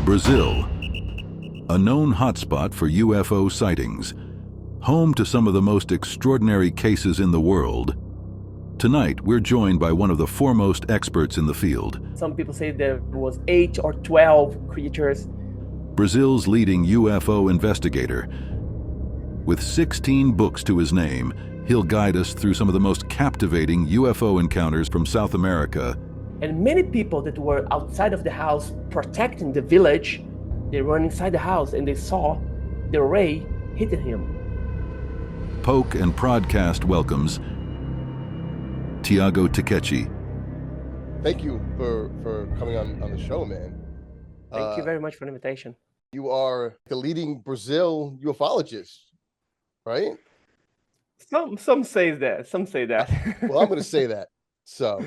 Brazil, a known hotspot for UFO sightings, home to some of the most extraordinary cases in the world. Tonight, we're joined by one of the foremost experts in the field. Some people say there was 8 or 12 creatures. Brazil's leading UFO investigator. With 16 books to his name, he'll guide us through some of the most captivating UFO encounters from South America. And many people that were outside of the house protecting the village, they were inside the house and they saw the ray hitting him. Poke and PRodcast welcomes Thiago Ticchetti. Thank you for coming on the show, man. Thank you very much for the invitation. You are the leading Brazil ufologist, right? Some say that. Some say that. Well, I'm going to say that. So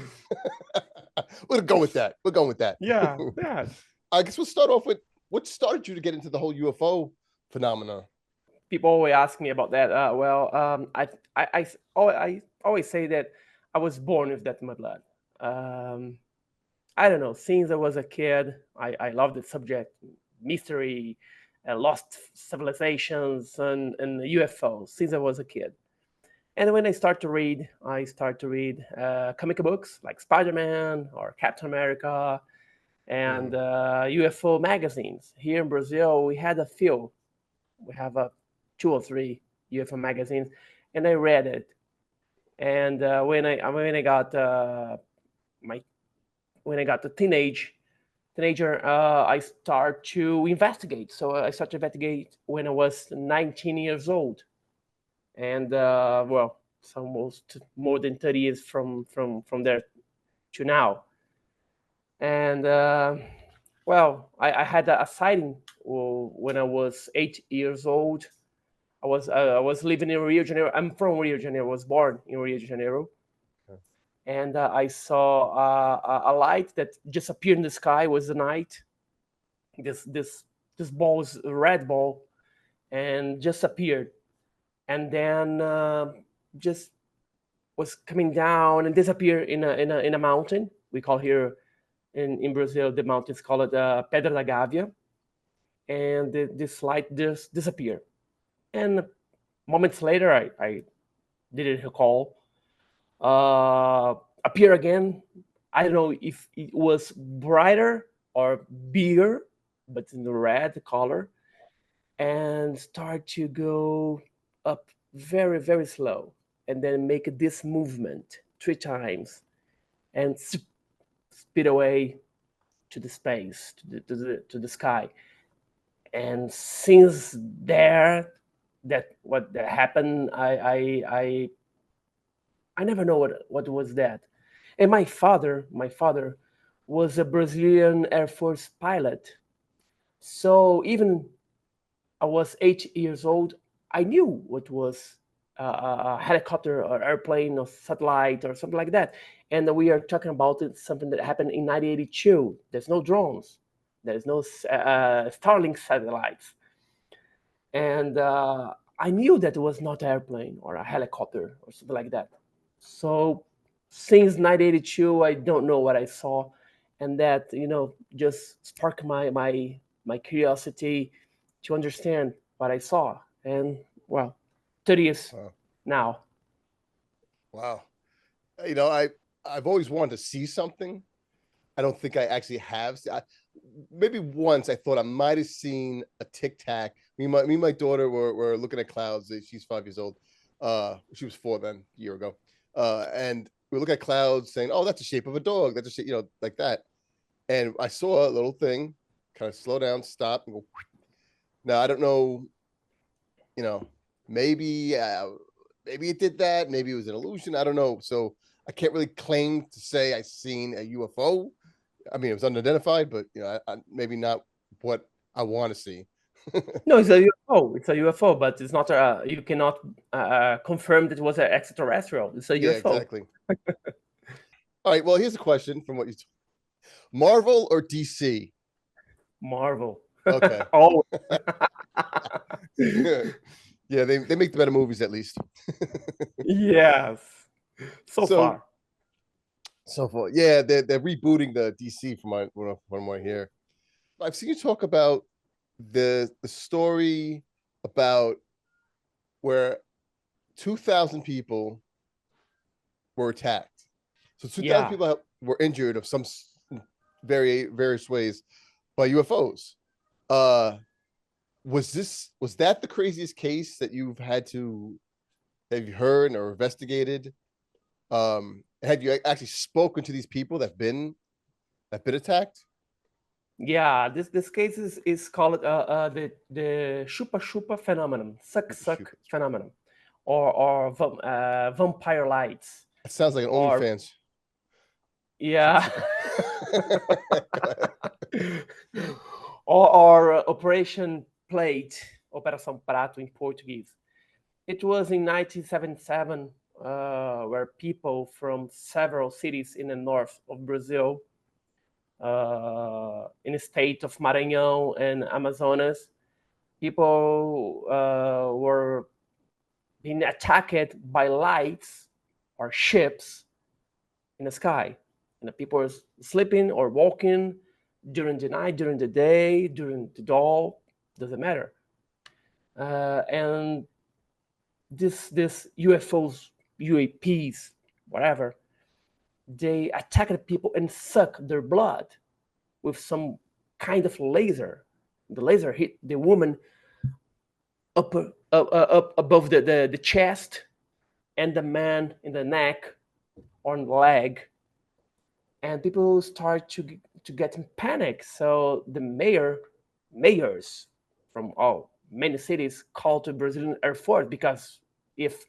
we'll go with that. We're going with that. Yeah. I guess we'll start off with what started you to get into the whole UFO phenomena. People always ask me about that. I always say that I was born with that in my blood. I don't know. Since I was a kid, I loved the subject, mystery, lost civilizations, and UFOs since I was a kid. And when I start to read comic books like Spider-Man or Captain America and UFO magazines. Here in Brazil, we had a few. We have 2 or 3 UFO magazines, and I read it. And when I got a teenager, I start to investigate. So I started to investigate when I was 19 years old, and it's almost more than 30 years from there to now. And I had a sighting when I was 8 years old. I was living in Rio de Janeiro. I'm from Rio de Janeiro. I was born in Rio de Janeiro. And I saw a light that just appeared in the sky. It was the night. This ball was a red ball, and just appeared, and then just was coming down and disappeared in a mountain. We call here in Brazil the mountain is called Pedra da Gávea, and this light just disappeared. And moments later, I didn't recall. Appear again. I don't know if it was brighter or bigger, but in the red color, and start to go up very, very slow, and then make this movement 3 times, and speed away to the space, to the sky. And since there, what happened, I never know what was that. And my father was a Brazilian Air Force pilot. So even I was 8 years old, I knew what was a helicopter or airplane or satellite or something like that. And we are talking about something that happened in 1982. There's no drones. There's no Starlink satellites. And I knew that it was not an airplane or a helicopter or something like that. So since 1982, I don't know what I saw, and that just sparked my curiosity to understand what I saw. And 30 years now. Wow. I've always wanted to see something. I don't think I actually have. Maybe once I thought I might have seen a Tic Tac. Me and my daughter were looking at clouds. She's 5 years old. She was 4 then, a year ago. And we look at clouds saying, oh, that's the shape of a dog. That's a shape, like that. And I saw a little thing kind of slow down, stop, and go. Now, I don't know, maybe it did that. Maybe it was an illusion. I don't know. So I can't really claim to say I seen a UFO. I mean, it was unidentified, but maybe not what I want to see. No, it's a UFO. It's a UFO, but it's not. You cannot confirm that it was an extraterrestrial. It's a UFO. Yeah, exactly. All right. Well, here's a question from what you. Marvel or DC? Marvel. Okay. Oh. Yeah, they make the better movies at least. Yes. So far. So far, yeah, they're rebooting the DC from what I hear. I've seen you talk about the story about where 2,000 people were attacked. So 2,000 Yeah. people were injured of some various ways by UFOs. Was that the craziest case that you've have you heard or investigated? Have you actually spoken to these people that've been attacked? Yeah, this case is called the chupa phenomenon, suck Shoot. phenomenon, or vampire lights, It sounds like an or OnlyFans. yeah, Go ahead. or Operation Plate, Operação Prato in Portuguese. It was in 1977 where people from several cities in the north of Brazil, in the state of Maranhão and Amazonas, people were being attacked by lights or ships in the sky. And the people were sleeping or walking during the night, during the day, during the dawn, doesn't matter. And this UFOs, UAPs, whatever, they attacked people and sucked their blood with some kind of laser. The laser hit the woman up above the chest, and the man in the neck or in the leg, and people start to get in panic. So the mayors from many cities called to Brazilian Air Force, because if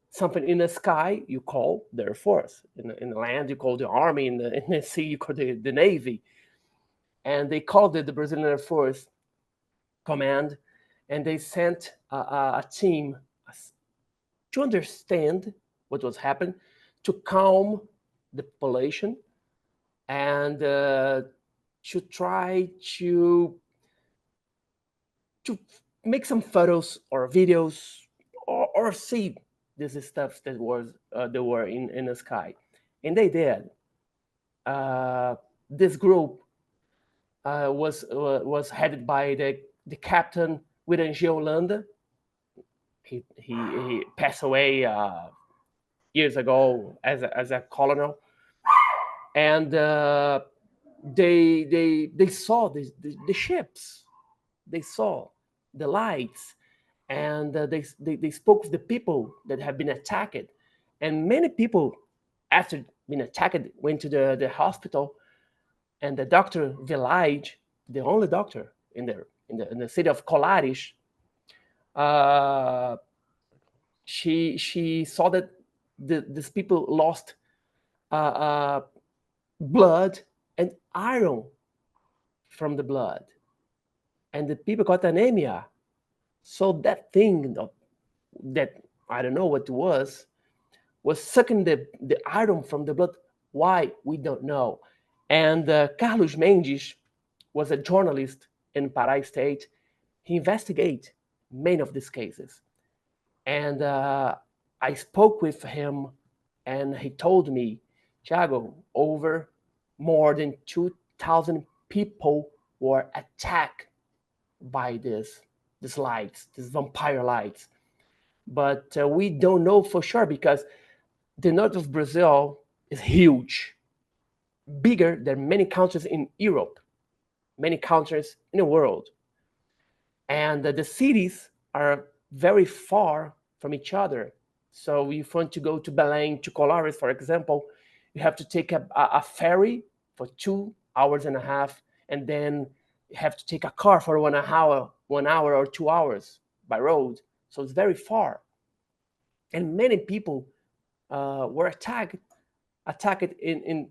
something in the sky, you call the Air Force. In the land, you call the Army. In the sea, you call the Navy. And they called the Brazilian Air Force command, and they sent a team to understand what was happening, to calm the population, and to try to make some photos or videos, or see this stuff that were in the sky. And they did. This group was headed by the captain William G. Holanda. He passed away years ago as a colonel, and they saw the ships, they saw the lights, and they spoke with the people that have been attacked, and many people after being attacked went to the hospital, and the doctor Village, the only doctor in the city of Colares, she saw that these people lost blood and iron from the blood, and the people got anemia. So that thing that I don't know what it was sucking the iron from the blood. Why? We don't know. And Carlos Mendes was a journalist in Pará State. He investigated many of these cases. And I spoke with him, and he told me, Thiago, over more than 2,000 people were attacked by these lights, these vampire lights. But we don't know for sure, because the north of Brazil is huge, bigger than many countries in Europe, many countries in the world. And the cities are very far from each other. So if you want to go to Belém, to Colares, for example, you have to take a ferry for 2.5 hours, and then you have to take a car for 1 hour or 2 hours by road. So it's very far. And many people were attacked in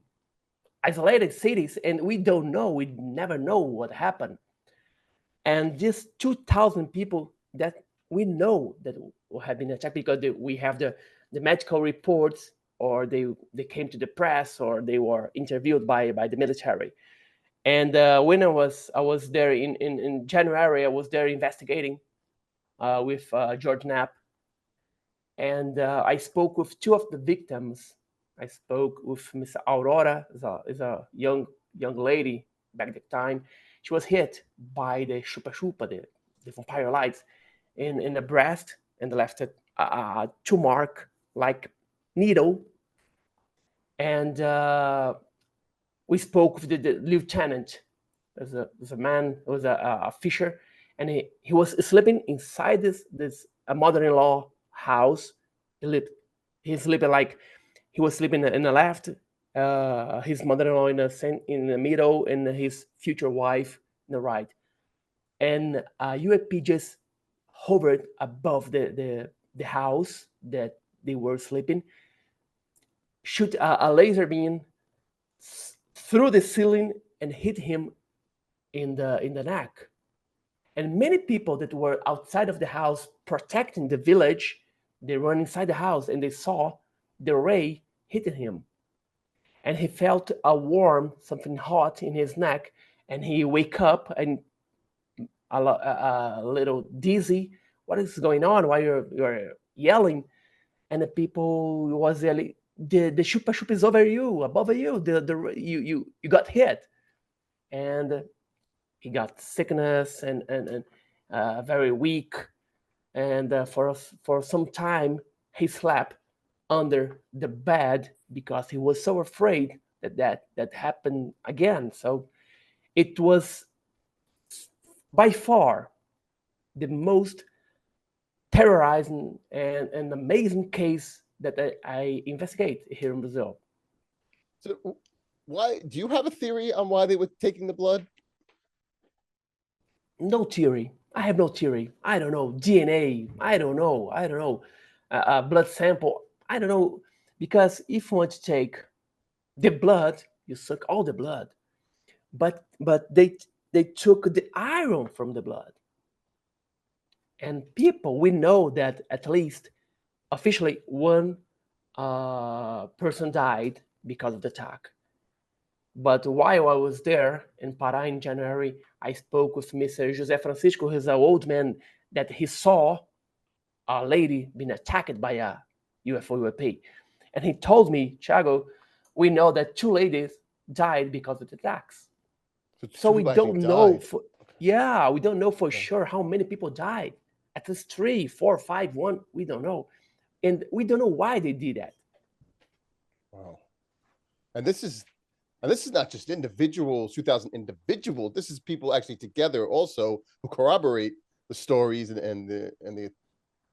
isolated cities, and we don't know, we never know what happened. And just 2,000 people that we know that have been attacked, because we have the medical reports, or they came to the press, or they were interviewed by the military. And when I was there in January, I was there investigating with George Knapp, and I spoke with 2 of the victims. I spoke with Miss Aurora, is a young lady back at the time. She was hit by the chupa-chupa, the vampire lights, in the breast, and left a 2 mark like needle. And we spoke with the lieutenant. There's a man who was a fisher, and he was sleeping inside this mother-in-law house. He's sleeping like he was sleeping in the left, his mother-in-law in the middle, and his future wife in the right. And UAP just hovered above the house that they were sleeping, shoot a laser beam through the ceiling and hit him in the neck. And many people that were outside of the house protecting the village, they ran inside the house and they saw the ray hitting him. And he felt a warm, something hot in his neck, and he wake up and a little dizzy. What is going on? Why you're yelling? And the people was yelling, the chupa-chupa is over you, above you. You got hit. And he got sickness and very weak, and for some time he slept under the bed because he was so afraid that happened again. So it was by far the most terrorizing and amazing case that I investigate here in Brazil. So why do you have a theory on why they were taking the blood? No theory. I have no theory. I don't know. DNA. I don't know. Blood sample. I don't know. Because if you want to take the blood, you suck all the blood. But they took the iron from the blood. And people, we know that at least officially one person died because of the attack. But while I was there in Pará in January, I spoke with Mr. José Francisco, who's an old man that he saw a lady being attacked by a UFO UAP. And he told me, Thiago, we know that 2 ladies died because of the attacks. So we don't know. We don't know for sure how many people died. At least 3, 4, 5, 1, we don't know. And we don't know why they did that. Wow. And this is not just individuals, 2,000 individuals. This is people actually together also who corroborate the stories and the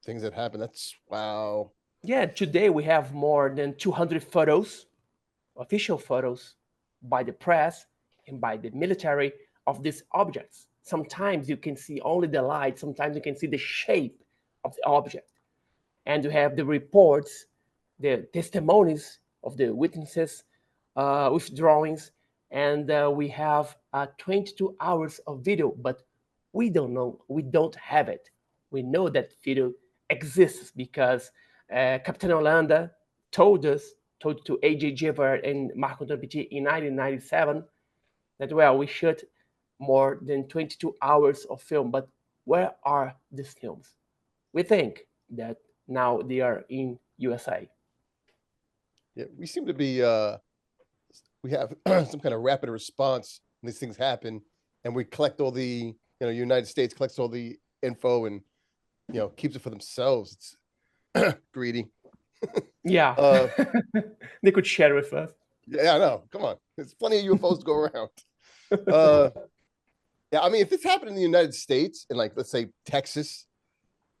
things that happen. That's wow. Yeah, today we have more than 200 photos, official photos by the press and by the military of these objects. Sometimes you can see only the light, sometimes you can see the shape of the object. And you have the reports, the testimonies of the witnesses with drawings, and we have 22 hours of video, but we don't know, we don't have it. We know that video exists because Captain Holanda told to A.J. Giver and Marco Torpiti in 1997 that, well, we shot more than 22 hours of film, but where are these films? We think that now they are in USA. Yeah, we seem to be, we have some kind of rapid response when these things happen, and we collect all the, United States collects all the info and, keeps it for themselves. It's greedy. Yeah. They could share with us. Yeah, I know. Come on. There's plenty of UFOs to go around. Yeah, I mean, if this happened in the United States, in like, let's say Texas,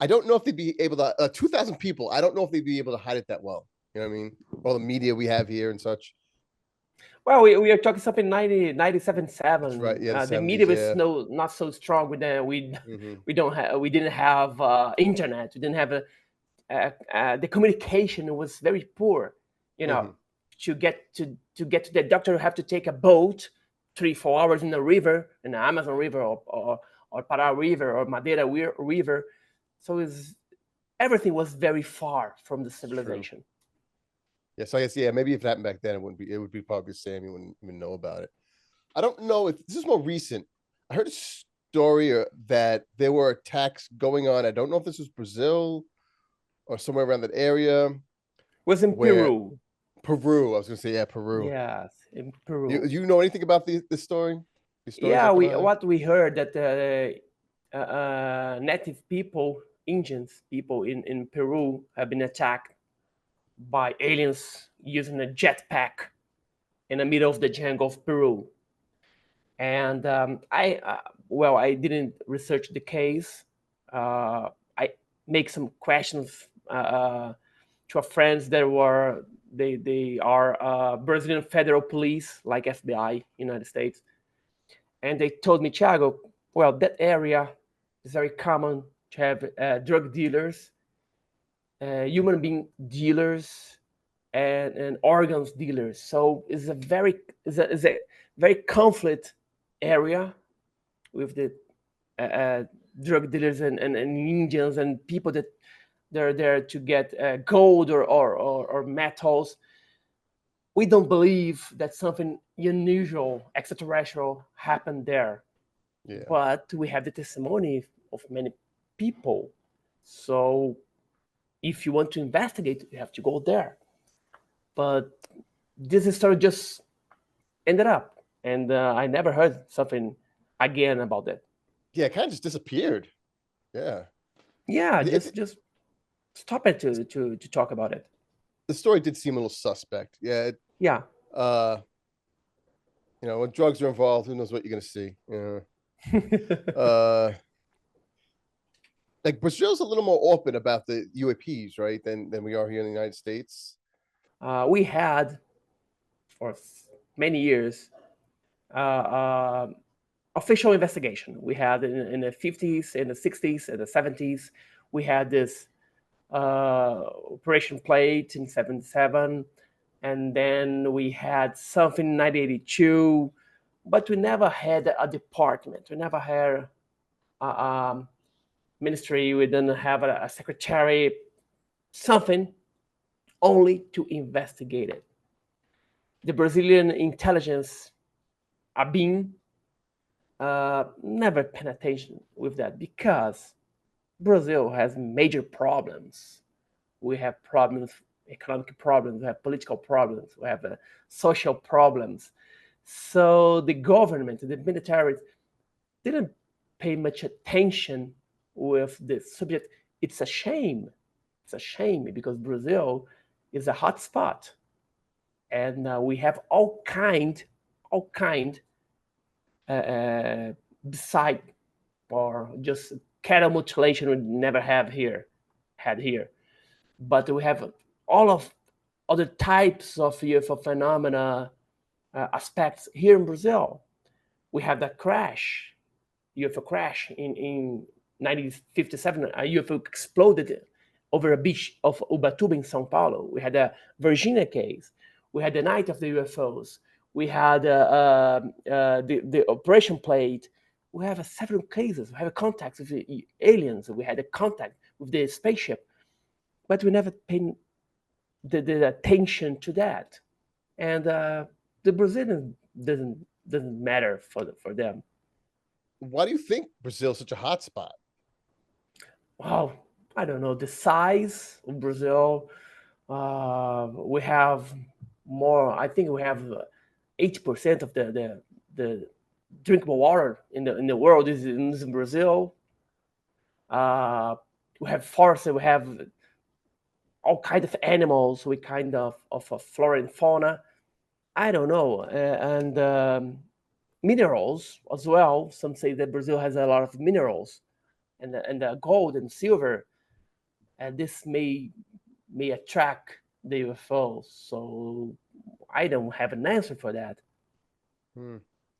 I don't know if they'd be able to, 2,000 people, I don't know if they'd be able to hide it that well. You know what I mean? All the media we have here and such. Well, we are talking something 97.7. Right. Yeah. The media is not so strong with that. We didn't have internet. We didn't have the communication was very poor. To get to the doctor, you have to take a boat 3-4 hours in the river, in the Amazon River or Pará River or Madeira River. So everything was very far from the civilization. Yeah, so I guess maybe if it happened back then, it would be probably the same. You wouldn't even know about it. I don't know if this is more recent. I heard a story that there were attacks going on. I don't know if this was Brazil or somewhere around that area. It was in Peru. Peru. I was gonna say, Peru. Yes, in Peru. You know anything about this story? Yeah, what we heard that native people, Indians people in Peru have been attacked by aliens using a jetpack in the middle of the jungle of Peru. And I didn't research the case. I make some questions to our friends that were they are Brazilian federal police like FBI, United States, and they told me, Thiago, well, that area is very common to have drug dealers, human being dealers, and organs dealers. So it's a very conflict area with the drug dealers and Indians and people that they're there to get gold or metals. We don't believe that something unusual, extraterrestrial happened there. Yeah. But we have the testimony of many people. So if you want to investigate, you have to go there. But this story just ended up, and I never heard something again about that. Yeah, it kind of just disappeared. Yeah. Yeah, just stop it to talk about it. The story did seem a little suspect. Yeah. Yeah. When drugs are involved, who knows what you're gonna see? Yeah. Like Brazil's a little more open about the UAPs, right, than we are here in the United States. We had for many years official investigation. We had in the 50s, in the 60s, and the 70s. We had this Operation Plate in 77, and then we had something in 1982, but we never had a department. We never had a ministry. We didn't have a secretary, something only to investigate it. The Brazilian intelligence are being never paying attention with that because Brazil has major problems. We have problems, economic problems, we have political problems, we have social problems. So the government, the military didn't pay much attention with the subject. It's a shame. It's a shame because Brazil is a hot spot. And we have all kind beside or just cattle mutilation we never had here. But we have all of other types of UFO phenomena aspects here in Brazil. We have that UFO crash in 1957. A UFO exploded over a beach of Ubatuba in São Paulo. We had a Virginia case. We had the Night of the UFOs. We had the Operation Plate. We have several cases. We have contacts with the aliens. We had a contact with the spaceship, but we never paid the attention to that. And the Brazilian doesn't matter for them. Why do you think Brazil is such a hot spot? Wow, I don't know. The size of Brazil. We have more. I think we have 80% of the drinkable water in the world is in Brazil. We have forests. We have all kinds of animals. We kind of a flora and fauna. I don't know, and minerals as well. Some say that Brazil has a lot of minerals, and gold and silver, and this may attract the UFOs. So I don't have an answer for that.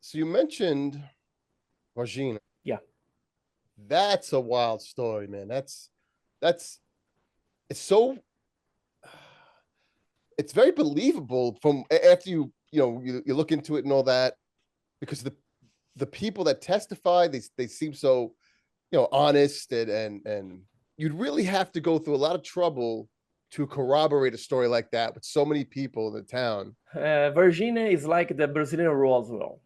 So you mentioned Varginha. Yeah. That's a wild story, man. It's very believable from after you look into it and all that, because the people that testify, they seem so honest, and you'd really have to go through a lot of trouble to corroborate a story like that with so many people in the town. Varginha is like the Brazilian Roswell.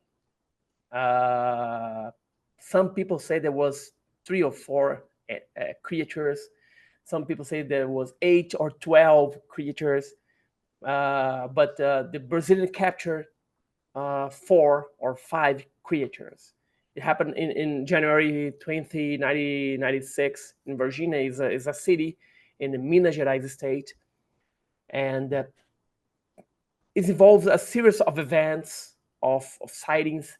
Some people say there was 3 or 4 creatures. Some people say there was 8 or 12 creatures. But the Brazilian captured 4 or 5 creatures. It happened in January 20, 1996 in Virginia. Is a city in the Minas Gerais state. And it involves a series of events, of sightings,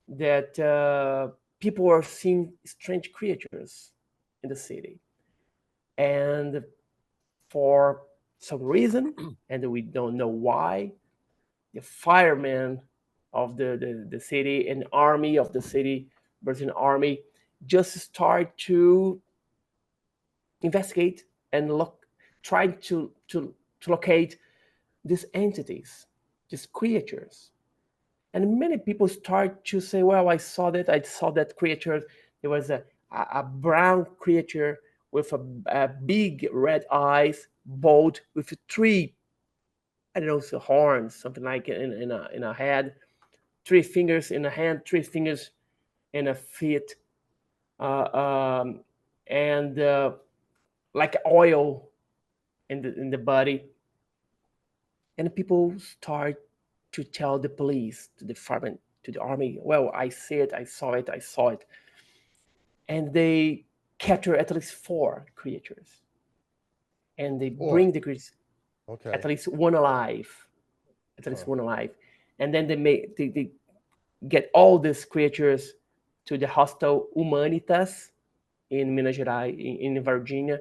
that people are seeing strange creatures in the city. And for some reason, and we don't know why, the firemen of the city and army of the city, Brazilian army, just start to investigate and trying to locate these entities, these creatures. And many people start to say, well, I saw that creature. There was a brown creature with a big red eyes, bald, with three, I don't know, so horns, something like in a head, 3 fingers in a hand, 3 fingers in a feet, and like oil in the body. And people start to tell the police, to the firemen, to the army, well, I see it, I saw it. And they capture at least 4 creatures. And they bring the creatures, at least one alive. And then they get all these creatures to the Hostel Humanitas in Minas Gerais, in Virginia.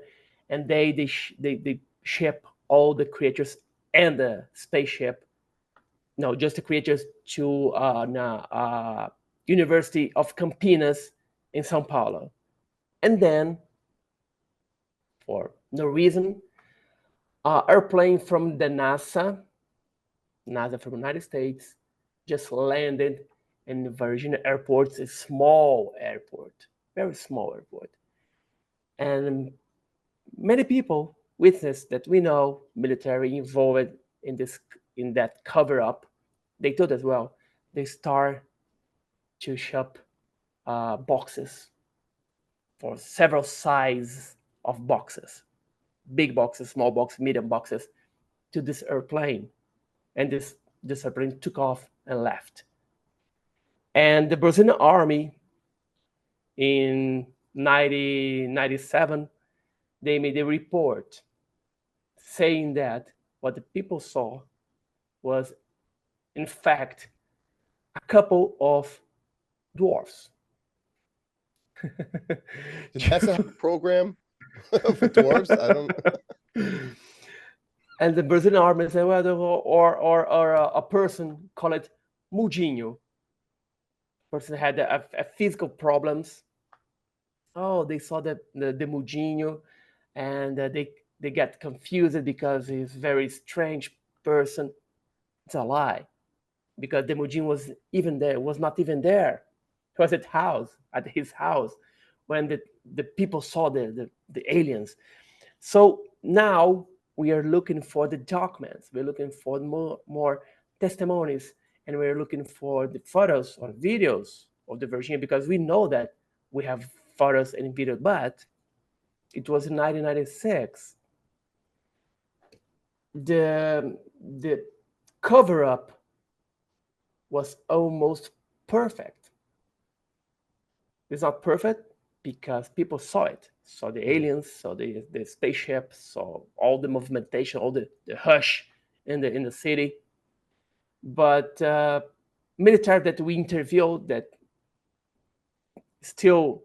And they ship all the creatures and the spaceship, no, just the creatures, to University of Campinas in São Paulo. And then, for no reason, airplane from the NASA from the United States, just landed in Virginia Airport, a small airport, very small airport. And many people witnessed that, we know, military involved in that cover-up. They told as well, they start to ship boxes for several sizes of boxes, big boxes, small boxes, medium boxes, to this airplane. And this airplane took off and left. And the Brazilian army in 1997, they made a report saying that what the people saw was, in fact, a couple of dwarfs. That's a program for dwarves? I don't. And the Brazilian army said, well, or a person called it Mudinho. Person had a physical problems. Oh, they saw the Mudinho, and they get confused because he's a very strange person. It's a lie, because the Mudinho was not even there. He was at his house when the people saw the aliens. So now we are looking for the documents. We're looking for more testimonies, and we're looking for the photos or videos of the Virginia, because we know that we have photos and videos, but it was in 1996. The cover-up was almost perfect. It's not perfect because people saw it, saw the aliens, saw the spaceship, saw all the movimentation, all the hush in the city. But military that we interviewed that still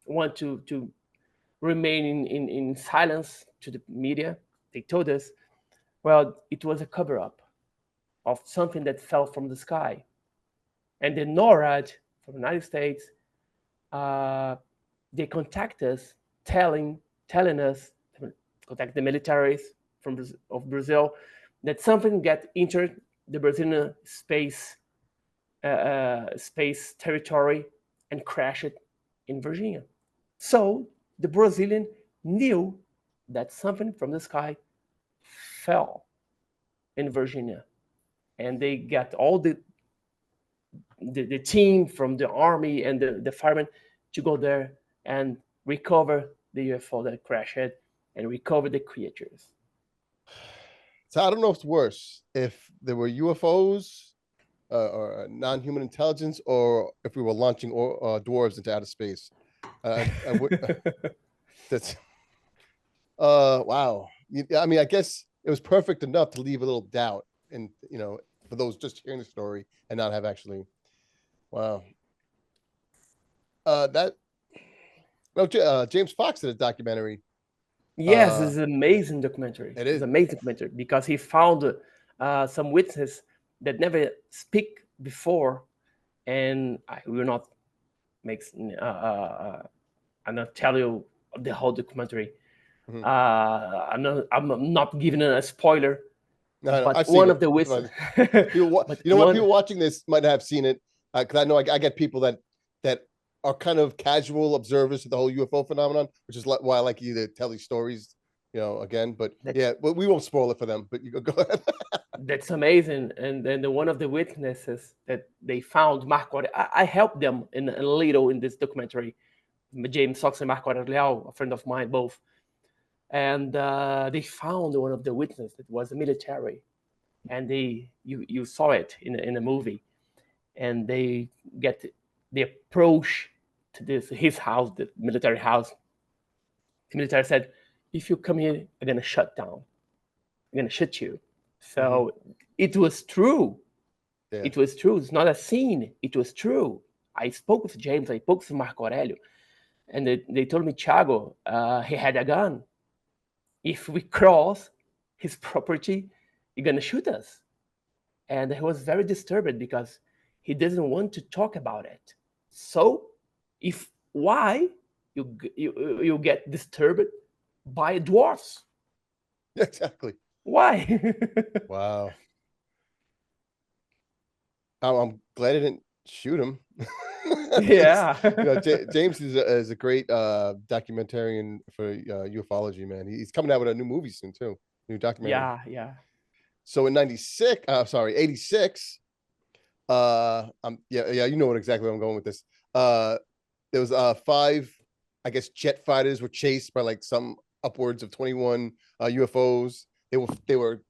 want to remain in silence to the media, they told us, well, it was a cover-up of something that fell from the sky. And the NORAD from the United States, they contact us, telling us, contact the militaries of Brazil, that something got entered the Brazilian space territory and crashed in Virginia. So the Brazilian knew that something from the sky fell in Virginia, and they got all the team from the army and the firemen to go there and recover the UFO that crashed and recover the creatures. So I don't know if it's worse, if there were UFOs or non-human intelligence, or if we were launching dwarves into outer space. I would. That's wow. I mean, I guess it was perfect enough to leave a little doubt, and for those just hearing the story and not have actually. Wow. That no, James Fox did a documentary. Yes, it's an amazing documentary. It is. It's an amazing documentary because he found some witnesses that never speak before, and I will not make. I'm not tell you the whole documentary. Mhm. I'm not giving a spoiler. No, but I've seen one it. of the witnesses. People, what people watching this might have seen it, because I know I get people that are kind of casual observers of the whole UFO phenomenon, which is why I like you to tell these stories, again. But well, we won't spoil it for them. But you go ahead. That's amazing. And then one of the witnesses that they found, Marco, I helped them in a little in this documentary. James Fox and Marco Aureliao, a friend of mine, both. And they found one of the witnesses that was a military, and you saw it in a movie, and they approach to his house, the military house. The military said, "If you come here, I'm gonna shut down. I'm gonna shoot you." So it was true. Yeah. It was true. It's not a scene. It was true. I spoke with James. I spoke with Marco Aurelio, and they told me, Thiago, he had a gun. If we cross his property, he's gonna shoot us. And he was very disturbed because he doesn't want to talk about it. So, why you get disturbed by dwarfs? Exactly. Why? Wow. I'm glad I didn't shoot him. Yeah. James is a great documentarian for ufology, man. He's coming out with a new movie soon too. New documentary. Yeah. So in 86, you know exactly where I'm going with this. There was 5, I guess, jet fighters were chased by like some upwards of 21 UFOs. They were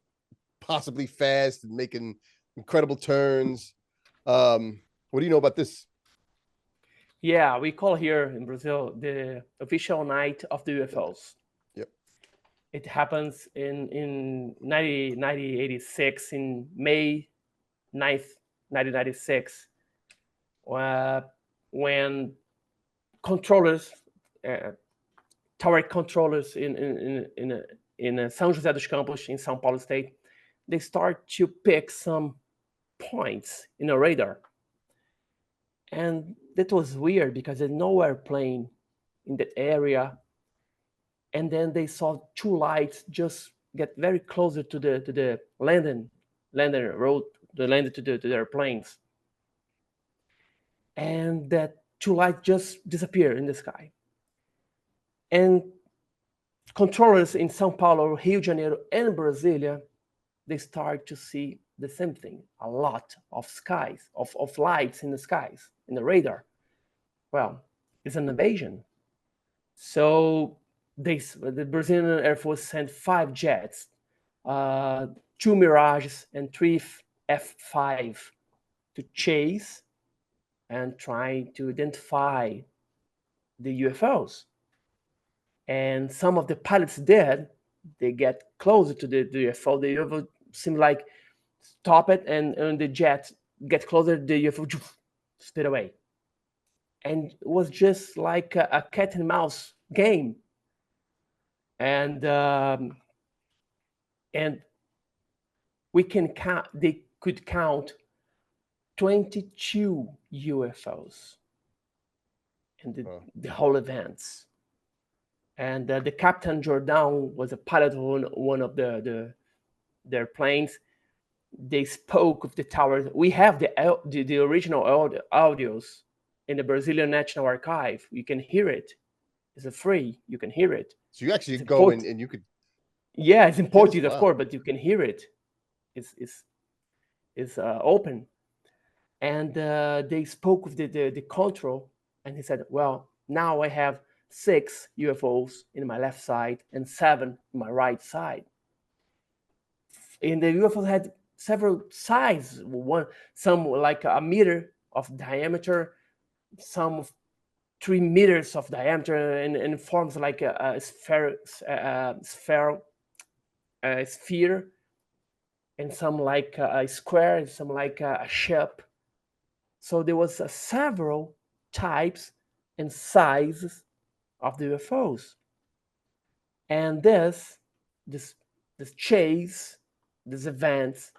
possibly fast and making incredible turns. What do you know about this? Yeah, we call here in Brazil the official night of the UFOs. Yep. It happens in 1986, in May 9th, 1996, when controllers, tower controllers in São José dos Campos in São Paulo state, they start to pick some points in a radar. And that was weird because there's no airplane in that area. And then they saw 2 lights just get very closer to the landing road, the landing to the airplanes. And that 2 lights just disappear in the sky. And controllers in São Paulo, Rio de Janeiro, and Brasilia, they start to see the same thing, a lot of skies, of lights in the skies, in the radar. Well, it's an invasion. So the Brazilian Air Force sent 5 jets, 2 Mirages, and 3 F-5 to chase and try to identify the UFOs. And some of the pilots did. They get closer to the UFO. The UFO seemed like stop it, and the jet get closer, the UFO spit away. And it was just like a cat and mouse game. And we can count. They could count 22 UFOs in the whole events. And the Captain Jordan was a pilot of one of their planes. They spoke of the tower. We have the original audios in the Brazilian National Archive. You can hear it. It's free. You can hear it. So you actually go in and you could. Yeah, it's imported, of course, but you can hear it. It's open. And they spoke with the control, and he said, "Well, now I have 6 UFOs in my left side and 7 in my right side." And the UFOs had several sizes. Some like a meter of diameter, some 3 meters of diameter, and forms like a sphere, and some like a square, and some like a shape. So there was several types and sizes of the UFOs, and this chase, these events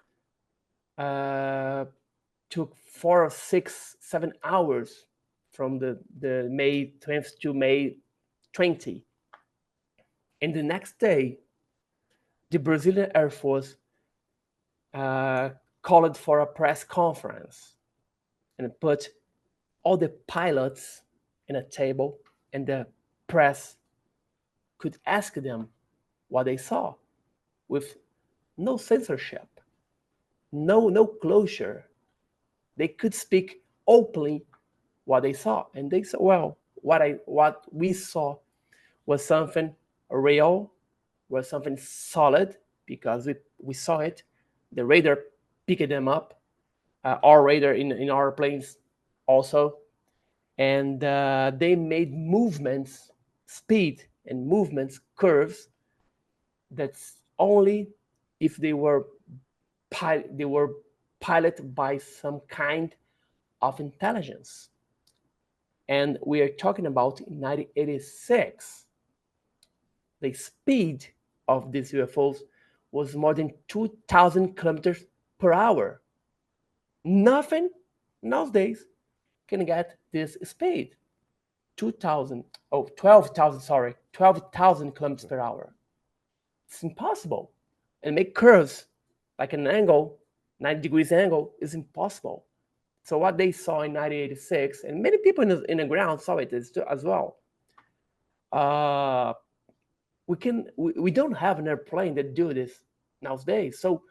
took 4 or 6, 7 hours from the May 20th to May 20. And the next day, the Brazilian Air Force called for a press conference and put all the pilots in a table, and the press could ask them what they saw with no censorship, no closure. They could speak openly what they saw, and they said, "Well, what we saw was something real, was something solid, because we saw it. The radar picked them up, our radar in our planes also, and they made movements, speed and movements curves. That's only if they were piloted by some kind of intelligence." And we are talking about in 1986. The speed of these UFOs was more than 2,000 kilometers per hour. Nothing nowadays can get this speed. 12,000 kilometers per hour. It's impossible. And make curves like an angle, 90 degrees angle, is impossible. So what they saw in 1986, and many people in the ground saw it as well. We don't have an airplane that do this nowadays. So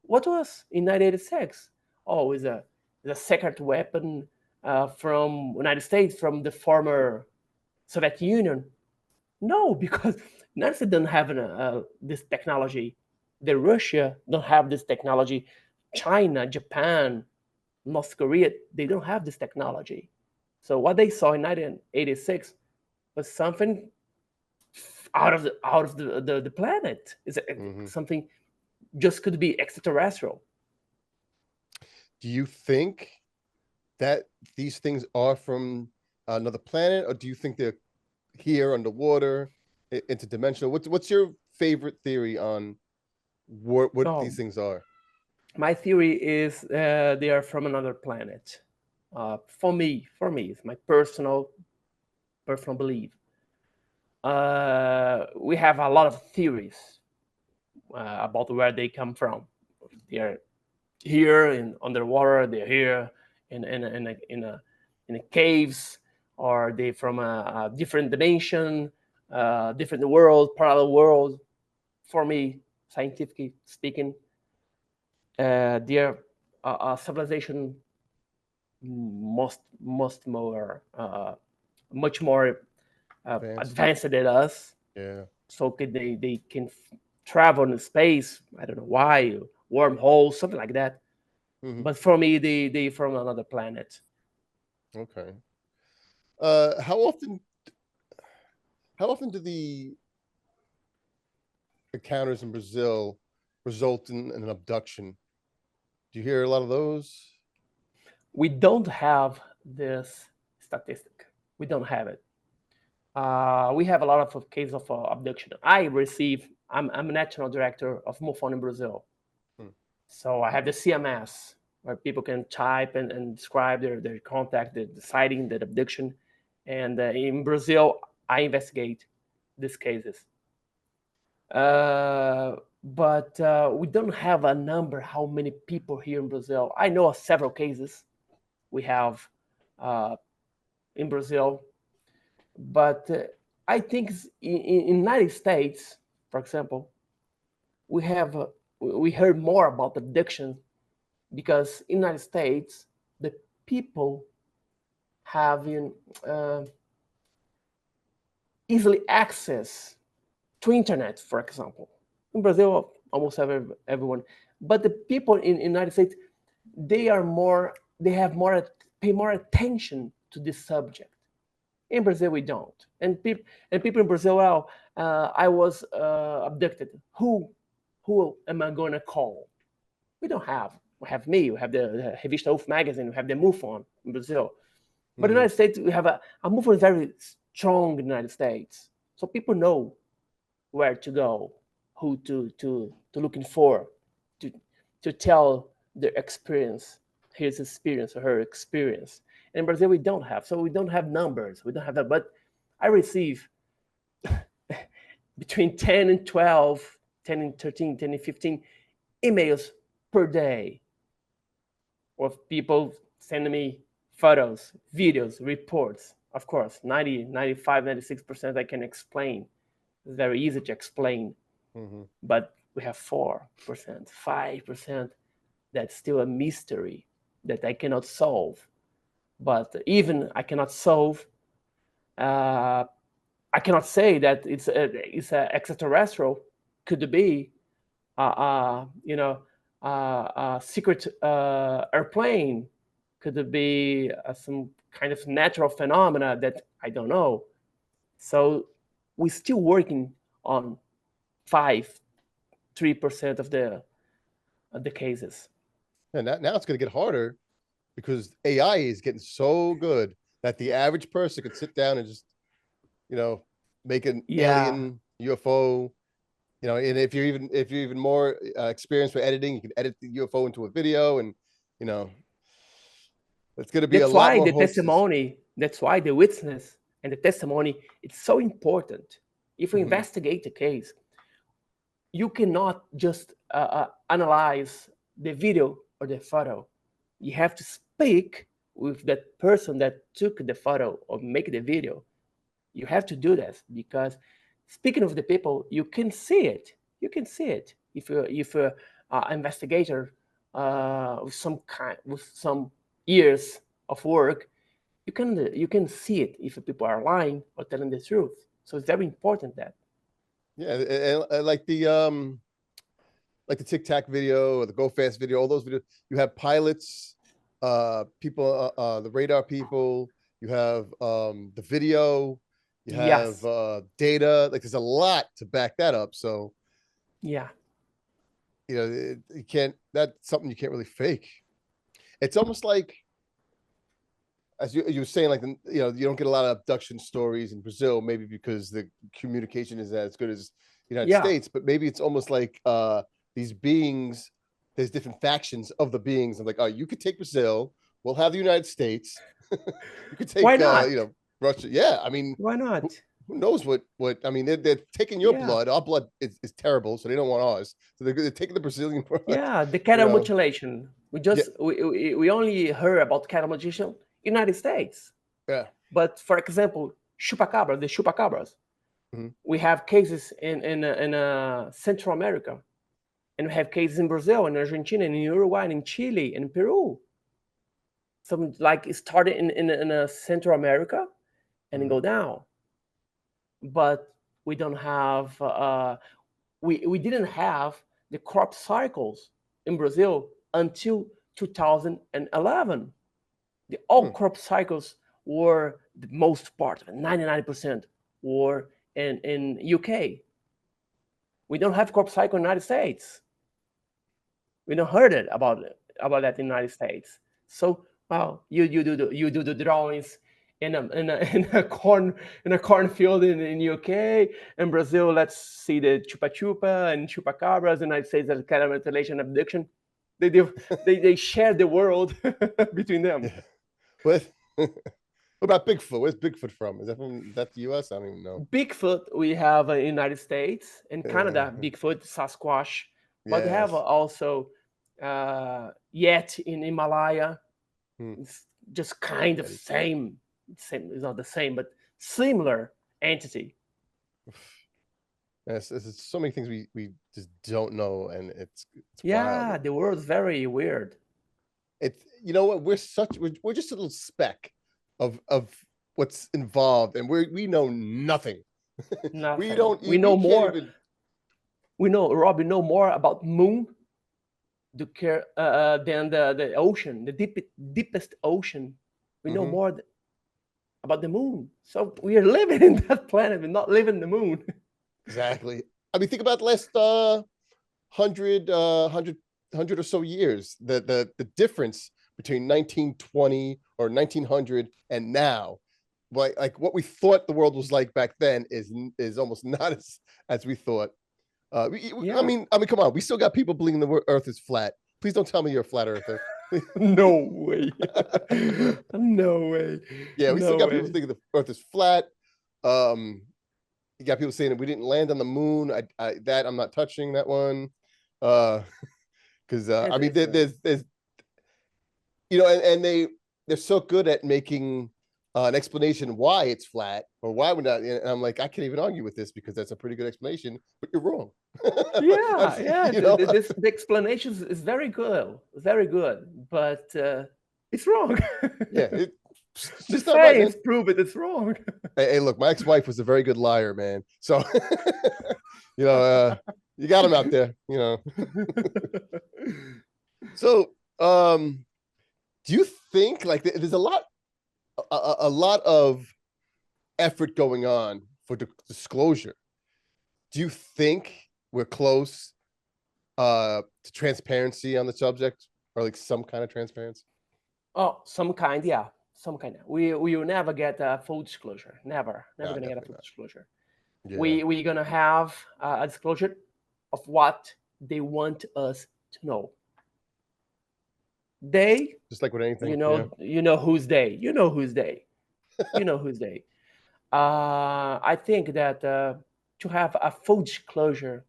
what was in 1986? Oh, it's a secret weapon from United States, from the former Soviet Union. No, because United States don't have this technology. The Russia don't have this technology. China, Japan, North Korea, they don't have this technology. So what they saw in 1986 was something out of the planet. Is something just could be extraterrestrial. Do you think that these things are from another planet, or do you think they're here underwater, interdimensional? What's your favorite theory on what these things are? My theory is they are from another planet. For me, it's my personal belief. We have a lot of theories about where they come from. They are here in underwater. They're here in caves, or they from a different dimension, different world, parallel world. For me, scientifically speaking, they are a civilization much more advanced than us. Yeah. So they can travel in space. I don't know why, wormholes, something like that. But for me, they from another planet. Okay. How often do the encounters in Brazil result in an abduction? Do you hear a lot of those? We don't have this statistic. We don't have it. We have a lot of cases of abduction. I'm a National Director of MUFON in Brazil. So I have the CMS, where people can type and describe their contact, the sighting, the abduction. And in Brazil, I investigate these cases. But we don't have a number how many people here in Brazil. I know of several cases we have in Brazil, but I think in United States, for example, we heard more about abduction, because in United States the people having easily access to internet, for example. In Brazil, almost everyone But the people in United States, they pay more attention to this subject. In Brazil, we don't. And people in Brazil, well, I was abducted. Who am I going to call? We don't have. We have me. We have the Revista UFO magazine. We have the MUFON in Brazil. But in the United States, we have a MUFON is very strong in the United States. So people know where to go, who to looking for, to tell their experience, his experience or her experience. And in Brazil, we don't have. So we don't have numbers. We don't have that. But I receive between 10 and 12, 10 and 13, 10 and 15 emails per day of people sending me photos, videos, reports. Of course, 90, 95, 96% I can explain. It's very easy to explain. But we have 4%, 5% that's still a mystery that I cannot solve. But even I cannot solve, I cannot say that it's a extraterrestrial. Could be, a secret airplane. Could it be some kind of natural phenomena that I don't know? So we're still working on 3% of the cases. And now it's going to get harder because AI is getting so good that the average person could sit down and just, make an alien UFO. And if you're even more experienced with editing, you can edit the UFO into a video, and it's going to be That's a lot why more the hoaxes. testimony. That's why the witness and the testimony. It's so important. If we investigate the case, you cannot just analyze the video or the photo. You have to speak with that person that took the photo or make the video. You have to do this because speaking of the people, you can see it. You can see it if you're an investigator with some years of work. You can see it if people are lying or telling the truth. So it's very important that. Yeah, like the Tic Tac video or the Go Fast video, all those videos. You have pilots, people, the radar people. You have the video. You have data. Like there's a lot to back that up. So yeah, you can't. That's something you can't really fake. It's almost like, as you were saying, like you don't get a lot of abduction stories in Brazil, maybe because the communication is as good as the United States. But maybe it's almost like these beings. There's different factions of the beings. I'm like, oh, you could take Brazil. We'll have the United States. You could take, why not? Russia. Yeah, I mean, why not? Who knows what? I mean, they're taking your blood. Our blood is terrible, so they don't want ours. So they're taking the Brazilian blood. Yeah, the cattle mutilation. We only heard about cattle mutilation in the United States. Yeah. But for example, Chupacabra, the Chupacabras. We have cases in Central America, and we have cases in Brazil, in Argentina, in Uruguay, and in Chile, and in Peru. Some like it started in Central America, and go down. But we don't have. We didn't have the crop cycles in Brazil until 2011. All crop cycles were the most part of it, 99% were in UK. We don't have crop cycle in the United States. We don't heard it about that in the United States. So you do the drawings in a cornfield in UK. In Brazil, let's see the Chupa and Chupacabras. In the United States, there's kind of mutilation, abduction. They share the world between them. Yeah. What about Bigfoot? Where's Bigfoot from? Is that the US? I don't even know. Bigfoot we have in the United States and Canada. Bigfoot, Sasquatch, but we have also Yeti in Himalaya. It's just kind of same. It's not the same, but similar entity. Yes, there's so many things we just don't know, and it's wild. The world's very weird. It's what we're just a little speck of what's involved, and we know nothing. Nothing. We don't. We know more. We know, Rob. We know more about moon than the ocean, the deepest ocean. We know more about the moon. So we are living in that planet. We're not living the moon. Exactly. I mean, think about the last 100 or so years. The difference between 1920 or 1900 and now, like what we thought the world was like back then is almost not as we thought. I mean, come on. We still got people believing the Earth is flat. Please don't tell me you're a flat earther. No way. No way. Yeah, we still No got people way. thinking the Earth is flat. You got people saying that we didn't land on the moon. That I'm not touching that one. Because I mean, there's you know, and they're so good at making an explanation why it's flat or why we're not. And I'm like, I can't even argue with this because that's a pretty good explanation, but you're wrong. Yeah. You know? The explanation is very good, but it's wrong. Yeah, The just not right, man. science prove it's wrong. Hey, look, my ex-wife was a very good liar, man. So, you know, you got him out there, you know. So, do you think like there's a lot of effort going on for disclosure? Do you think we're close to transparency on the subject, or like some kind of transparency? Oh, some kind, yeah. Some kind. We will never get a full disclosure. Never No, gonna get a definitely full not. disclosure. Yeah. We're gonna have a disclosure of what they want us to know. They, Just like with anything, you know who's they. You know who's they. I think that to have a full disclosure,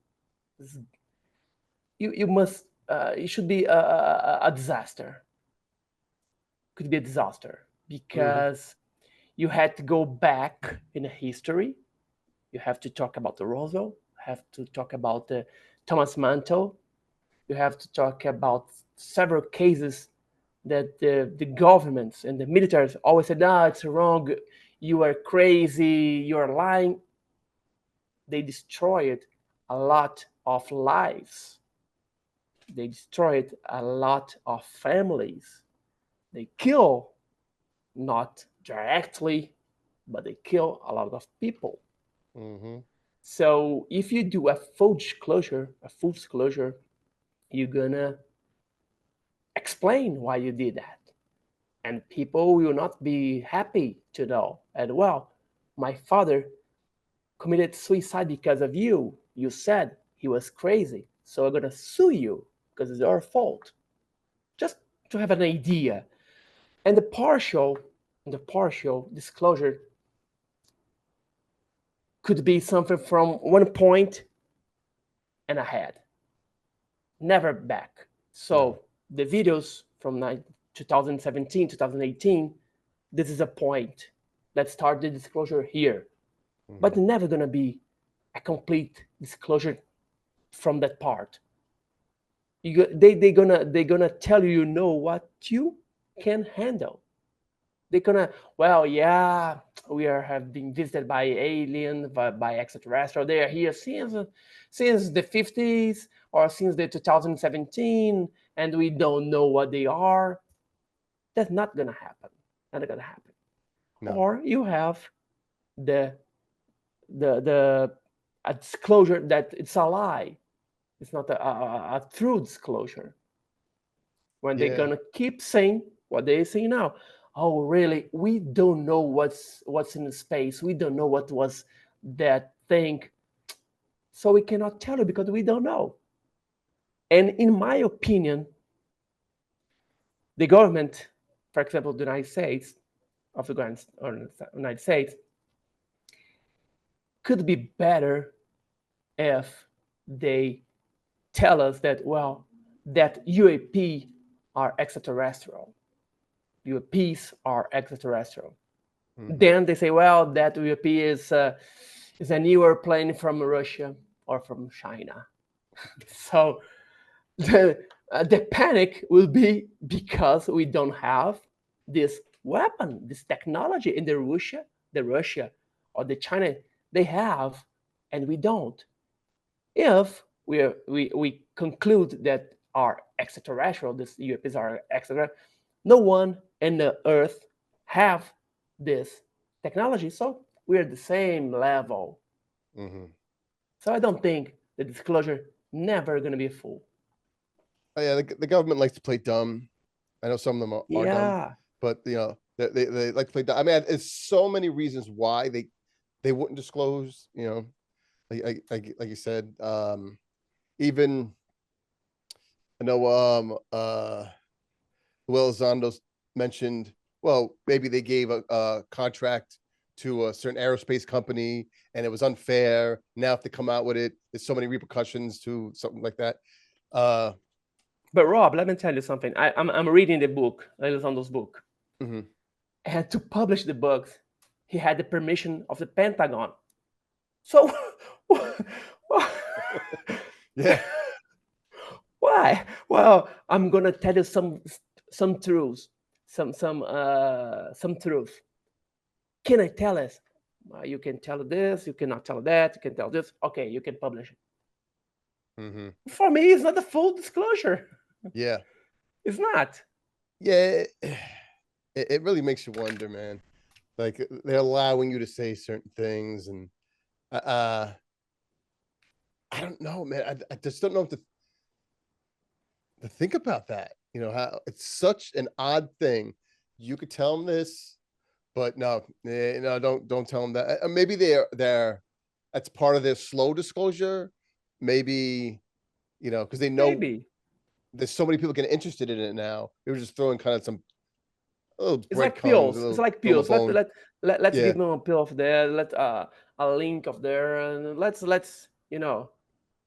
you must. It should be a disaster. Could be a disaster because you had to go back in history. You have to talk about the Roswell. Have to talk about the Thomas Mantle. You have to talk about several cases that the governments and the militaries always said, "No, it's wrong. You are crazy. You are lying." They destroyed a lot of lives. They destroyed a lot of families. They kill, not directly, but they kill a lot of people. So if you do a full disclosure, you're gonna explain why you did that. And people will not be happy to know. And well, my father committed suicide because of you. You said he was crazy. So I'm gonna sue you because it's your fault. Just to have an idea. And the partial disclosure could be something from 1 point and ahead, never back. So the videos from 2017, 2018, this is a point. Let's start the disclosure here. But never gonna be a complete disclosure from that part. They're gonna tell you, what you can handle. They're gonna, well, yeah, have been visited by alien, by extraterrestrial. They are here since the 50s or since the 2017, and we don't know what they are. That's not gonna happen. Not gonna happen. No. Or you have the a disclosure that it's a lie. It's not a true disclosure. When they're gonna keep saying what they say now. Oh, really? We don't know what's in space. We don't know what was that thing. So we cannot tell you because we don't know. And in my opinion, the government, for example, the United States, could be better if they tell us that, well, that UAP are extraterrestrial. UAPs are extraterrestrial. Then they say, well, that UAP is a newer plane from Russia or from China. So the panic will be because we don't have this weapon, this technology in the Russia or the China they have, and we don't. If we conclude that are extraterrestrial, these UFOs are extraterrestrial. No one in the Earth have this technology, so we're the same level. Mm-hmm. So I don't think the disclosure never going to be full. Oh, yeah, the government likes to play dumb. I know some of them are dumb, Yeah, but they like to play dumb. I mean, there's so many reasons why they wouldn't disclose. Like you said, even I know Elizondo mentioned, well, maybe they gave a contract to a certain aerospace company and it was unfair. Now if they come out with it, there's so many repercussions to something like that. but Rob, let me tell you something. I'm reading the book, Elizondo's book, Mm-hmm. and to publish the books, he had the permission of the Pentagon. So, Yeah. why? Well, I'm gonna tell you some truths, some truth. Can I tell us? You can tell this. You cannot tell that. You can tell this. Okay, you can publish it. Mm-hmm. For me, it's not a full disclosure. Yeah. It's not. Yeah. It really makes you wonder, man. Like they're allowing you to say certain things, and I don't know, man. I just don't know what to think about that. How it's such an odd thing. You could tell them this, but no, don't tell them that. Maybe they're that's part of their slow disclosure. Maybe because they know Maybe there's so many people getting interested in it now. They were just throwing kind of some little it's like breadcrumbs, a pills. It's little like fill the pills. bone. Let's Yeah. give them a pill of there. Let a link of there, and let's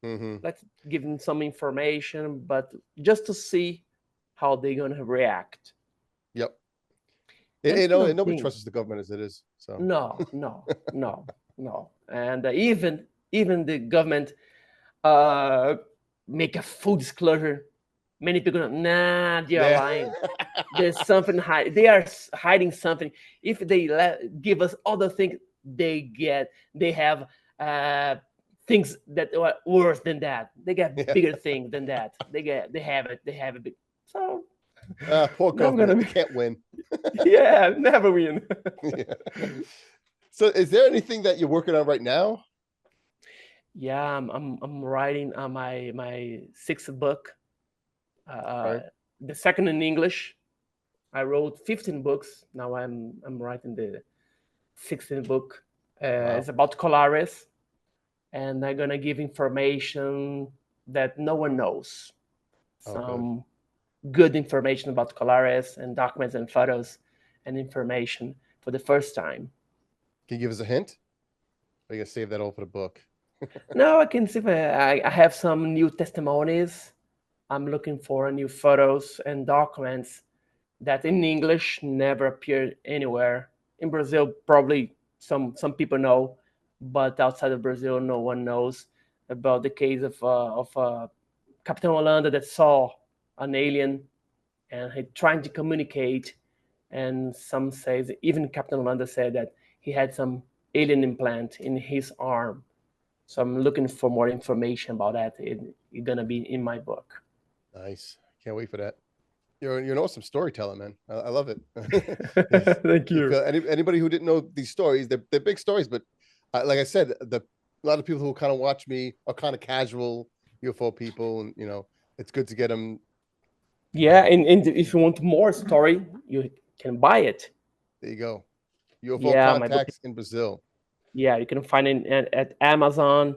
Mm-hmm. let's give them some information, but just to see how they're gonna react. Yep. And I And don't nobody think trusts the government as it is. So no. And even the government make a full disclosure. Many people go, nah, they are yeah. lying. There's something they are hiding something. If they give us other things, they have things that are worse than that. They get Yeah. bigger things than that. They have a big. So Poor never government. gonna They be. can't win. Yeah, never win. Yeah. So is there anything that you're working on right now? Yeah, I'm writing my sixth book. Okay. The second in English. I wrote 15 books. Now I'm writing the 16th book. Wow. It's about Colares, and I'm gonna give information that no one knows. Some good information about Colares and documents and photos and information for the first time. Can you give us a hint? Or are you gonna save that all for the book? Now I can see if I have some new testimonies. I'm looking for new photos and documents that in English never appeared anywhere. In Brazil, probably some people know, but outside of Brazil, no one knows about the case of Captain Holanda that saw an alien and he trying to communicate. And some says even Captain Holanda said that he had some alien implant in his arm. So I'm looking for more information about that. It's gonna be in my book. Nice. Can't wait for that. You're an awesome storyteller, man. I love it. Thank you. Anybody who didn't know these stories, they're big stories, but like I said, a lot of people who kind of watch me are kind of casual UFO people, and it's good to get them. Yeah, and if you want more story, you can buy it. There you go. UFO Yeah, my book. contacts in Brazil. Yeah, you can find it at Amazon.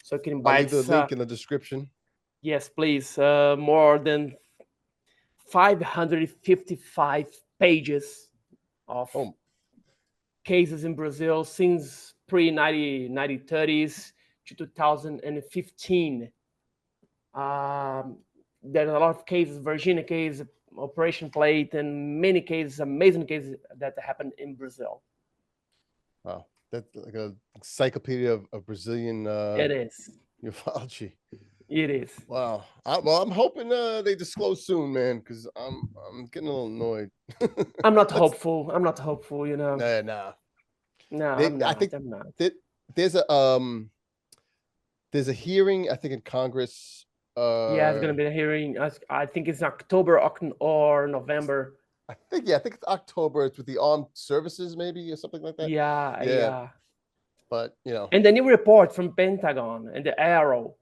So you can I'll buy leave the it. link in the description. Yes, please. More than 555 pages of cases in Brazil since pre-1930s to 2015. There's a lot of cases, Virginia case, Operation Plate, and many cases, amazing cases that happened in Brazil. Wow, that's like a encyclopedia of Brazilian It is. ufology. It is. Wow. Well, I'm hoping they disclose soon, man, because I'm getting a little annoyed. I'm not hopeful. I'm not hopeful. Nah. No, I think I'm not. that there's a hearing, I think, in Congress Yeah, it's gonna be a hearing. I think it's October or November. I think it's October. It's with the armed services, maybe, or something like that. Yeah, Yeah, yeah. but you know. And the new report from Pentagon and the AARO,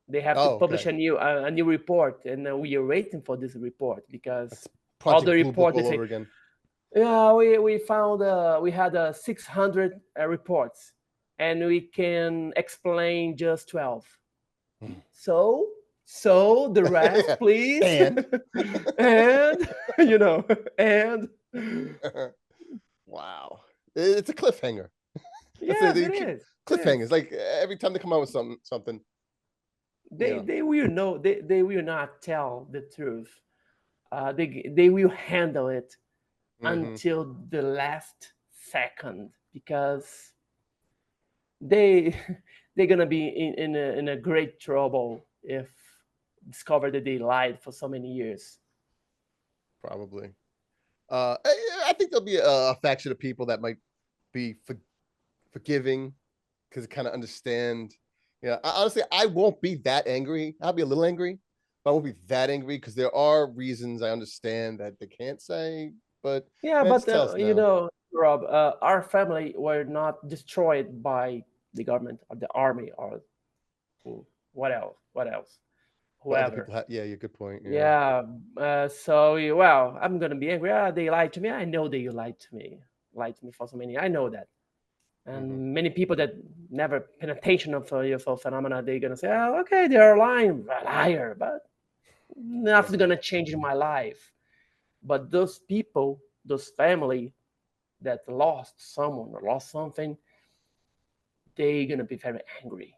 they have to Oh, publish okay. a new report, and we are waiting for this report because That's all the Project Blue Book report they all say, over again. yeah, we found we had 600 reports, and we can explain just 12. So the rest, please, And and you know, and wow, it's a cliffhanger. yes, it is. Cliffhangers. Like every time they come out with something. They will know. They will not tell the truth. They will handle it until the last second because they're gonna be in a great trouble if discover that they lied for so many years. Probably. I think there'll be a faction of people that might be forgiving because kind of understand. Yeah, honestly, I won't be that angry. I'll be a little angry, but I won't be that angry because there are reasons I understand that they can't say. But Yeah, man, but just tell us you now. know, Rob, our family were not destroyed by the government or the army or what else, But other whoever. people, yeah, you're good point. Yeah. So well, I'm gonna be angry. They lied to me. I know they lied to me for so many. I know that. And many people that never pay attention of UFO phenomena, they're gonna say, "Oh, okay, they're lying, a liar," but nothing's gonna change in my life. But those people, those family that lost someone or lost something, they're gonna be very angry.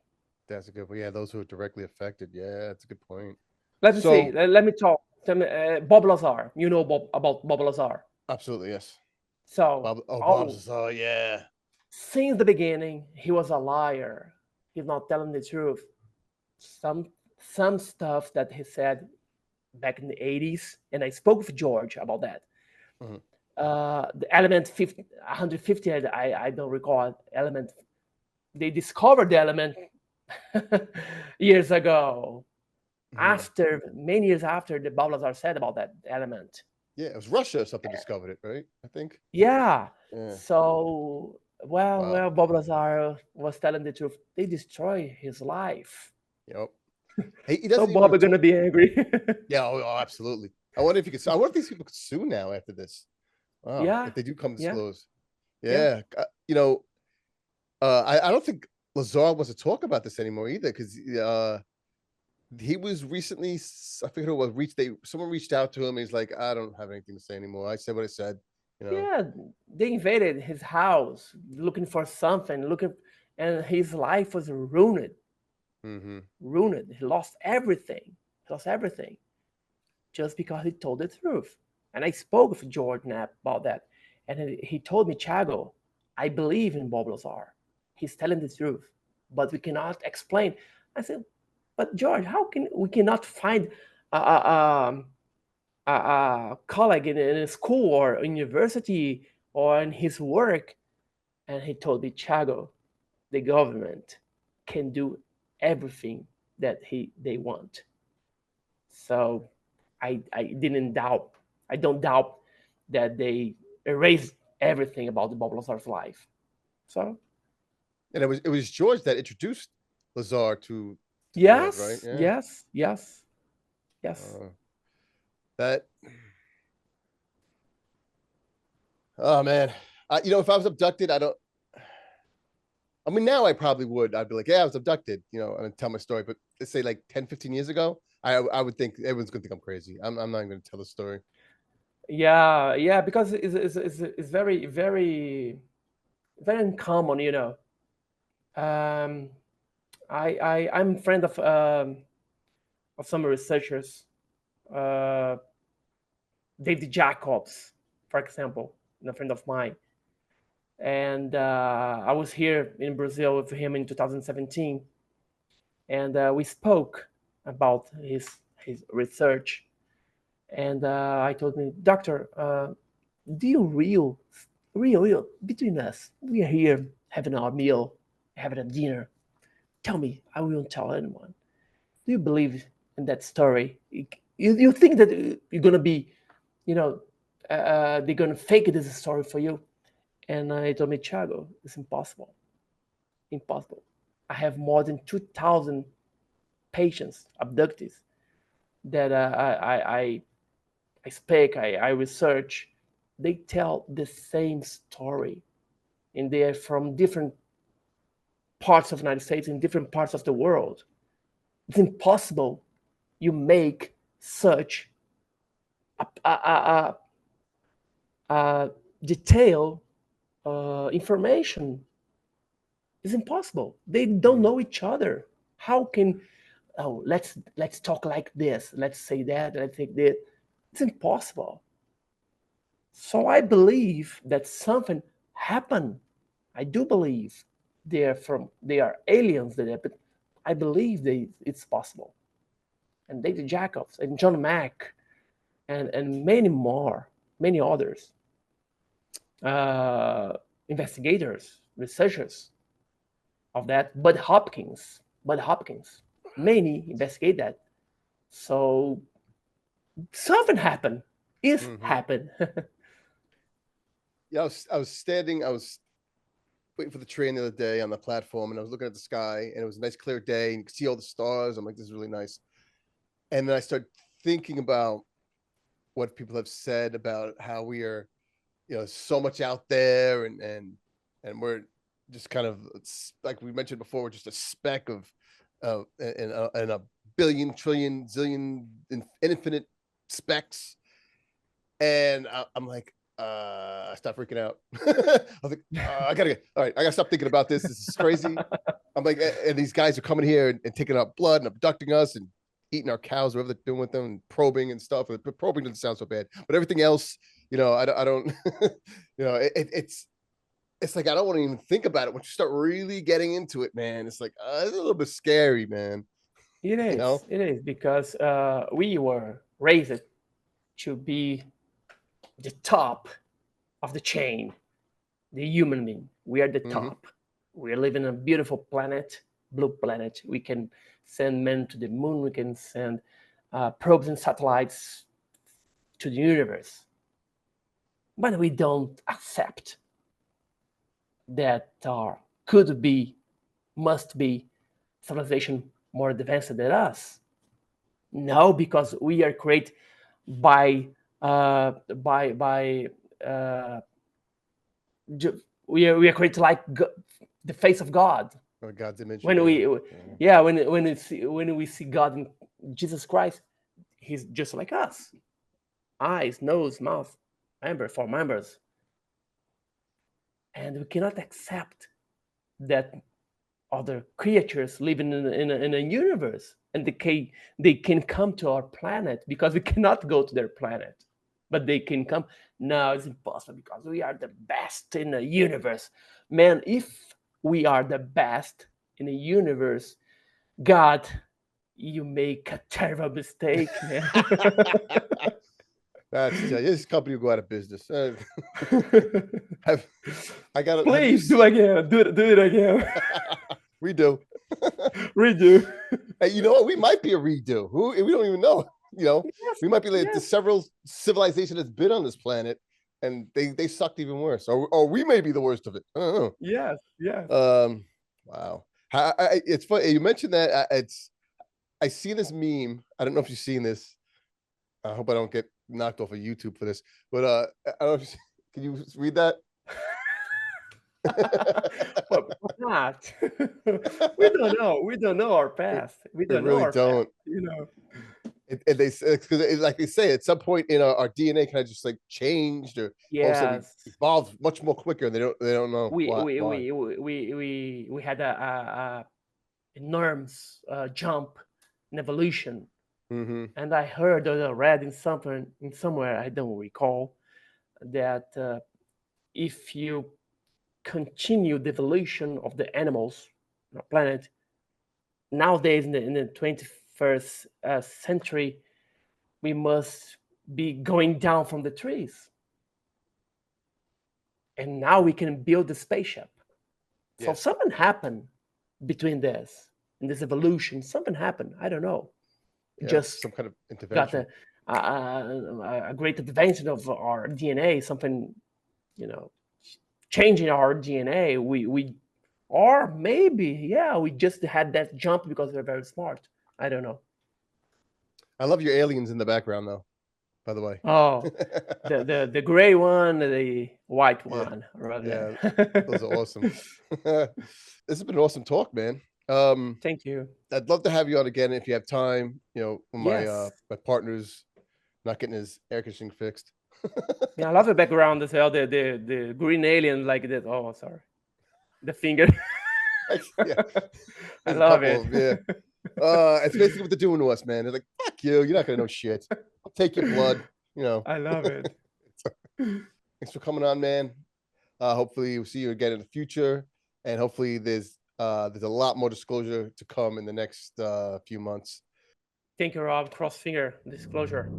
That's a good one. Yeah, those who are directly affected. Yeah, that's a good point. Let me see. So, Let me talk. Tell me, Bob Lazar. You know about Bob Lazar. absolutely, yes. So, Bob's just, oh yeah. since the beginning, he was a liar. He's not telling the truth. Some stuff that he said back in the 80s, and I spoke with George about that. The element 150, I don't recall element. They discovered the element years ago, after many years after the Bob Lazar said about that element. Yeah, it was Russia or something discovered it, right? I think. Yeah. Yeah. So, Wow. Bob Lazar was telling the truth. They destroy his life. Yep. He So doesn't even Bob want is to gonna be angry. Yeah, absolutely. I wonder if you could. I wonder if these people could sue now after this. Wow, Yeah. if they do come Yeah. disclose. Yeah. Yeah, I don't think Lazar wants to talk about this anymore either because he was recently. I forget who it was. Someone reached out to him. He's like, I don't have anything to say anymore. I said what I said. Yeah. They invaded his house looking for something, and his life was ruined. Ruined. He lost everything. Just because he told the truth. And I spoke with George Knapp about that. And he told me, Thiago, I believe in Bob Lazar. He's telling the truth, but we cannot explain. I said, but George, how can we cannot find a colleague in a school or university or in his work? And he told me, Thiago, the government can do everything that they want. So I didn't doubt. I don't doubt that they erased everything about the Bob Lazar's life. So, and it was George that introduced Lazar to the world, right? yes, Yeah. yes. That. Oh man, if I was abducted, I don't. I mean, now I probably would. I'd be like, yeah, I was abducted, and tell my story. But let's say like 10, 15 years ago, I would think everyone's going to think I'm crazy. I'm not even going to tell the story. Yeah, because it's very, very, very uncommon. I'm a friend of some researchers, David Jacobs, for example, a friend of mine. And I was here in Brazil with him in 2017, and we spoke about his research. And I told him, Doctor, do you real between us? We are here having our meal, having a dinner. Tell me, I won't tell anyone. Do you believe in that story. You think that you're gonna be, they're gonna fake this story for you. And I told me, Thiago, it's impossible. Impossible. I have more than 2,000 patients, abductees, that I speak, I research. They tell the same story, and they are from different parts of the United States and different parts of the world. It's impossible you make such a detailed information. It's impossible. They don't know each other. How can let's talk like this, let's say that, let's take this. It's impossible. So I believe that something happened. I do believe they are aliens, but I believe it's possible. And David Jacobs and John Mack and many more, many others, investigators, researchers of that. Bud Hopkins, many investigate that. So something happened. It's happened. Yeah, I was waiting for the train the other day on the platform, and I was looking at the sky, and it was a nice clear day, and you could see all the stars. I'm like, this is really nice. And then I started thinking about what people have said about how we are, so much out there, and we're just kind of, like we mentioned before, we're just a speck of in a billion, trillion, zillion, infinite specks. And I'm like, I stopped freaking out. I was like, I gotta stop thinking about this. This is crazy. I'm like, and these guys are coming here and taking our blood and abducting us and eating our cows, whatever they're doing with them, and probing and stuff. But probing doesn't sound so bad, but everything else, I don't, it's like, I don't want to even think about it. Once you start really getting into it, man, it's like, it's a little bit scary, man. It is. It is, because we were raised to be the top of the chain, the human being. We are the top. We are living on a beautiful planet, blue planet. We can send men to the moon. We can send probes and satellites to the universe. But we don't accept that there must be civilization more advanced than us. No, because we are created by we are created like the face of God. Or God's image. When we see God in Jesus Christ, He's just like us. Eyes, nose, mouth, four members. And we cannot accept that other creatures living in a universe, and they can come to our planet, because we cannot go to their planet, but they can come. No, it's impossible, because we are the best in the universe. Man, if we are the best in the universe, God, you make a terrible mistake, man. This company will go out of business. I got. Please do again. Do it again. Redo. Redo. Hey, you know what? We might be a redo. We don't even know. Yes, we might be like the several civilization that's been on this planet, and they sucked even worse, or we may be the worst of it. I don't know. Yes. Wow. It's funny you mentioned that. I see this meme. I don't know if you've seen this. I hope I don't get knocked off of YouTube for this, but I don't know. Can you read that? But not. We don't know our past. We don't know our past, And they say, because like they say, at some point in our DNA kind of just like changed, or all of a sudden evolved much more quicker. They don't know. We had a enormous jump in evolution. And I heard or read in somewhere, I don't recall, that if you continue the evolution of the animals on our planet nowadays, in the 21st century, we must be going down from the trees, and now we can build a spaceship. So something happened between this and this evolution. Something happened. I don't know. Yeah, just some kind of got intervention. a great advancement of our DNA, something, changing our DNA. We or maybe, yeah, we just had that jump because we're very smart. I don't know. I love your aliens in the background, though. By the way. Oh, the gray one, the white Yeah, one, right yeah, there. those are awesome. This has been an awesome talk, man. Thank you. I'd love to have you on again if you have time. When Yes. my partner's not getting his air conditioning fixed. Yeah, I love the background as well. The green alien like that. Oh, sorry. The finger. Yeah, I there's a love couple it. of them. Yeah. It's basically what they're doing to us, man. They're like, "Fuck you, you're not gonna know shit. I'll take your blood." I love it. Thanks for coming on, man. Hopefully we'll see you again in the future, and hopefully there's a lot more disclosure to come in the next few months. Thank you, Rob. Cross finger disclosure.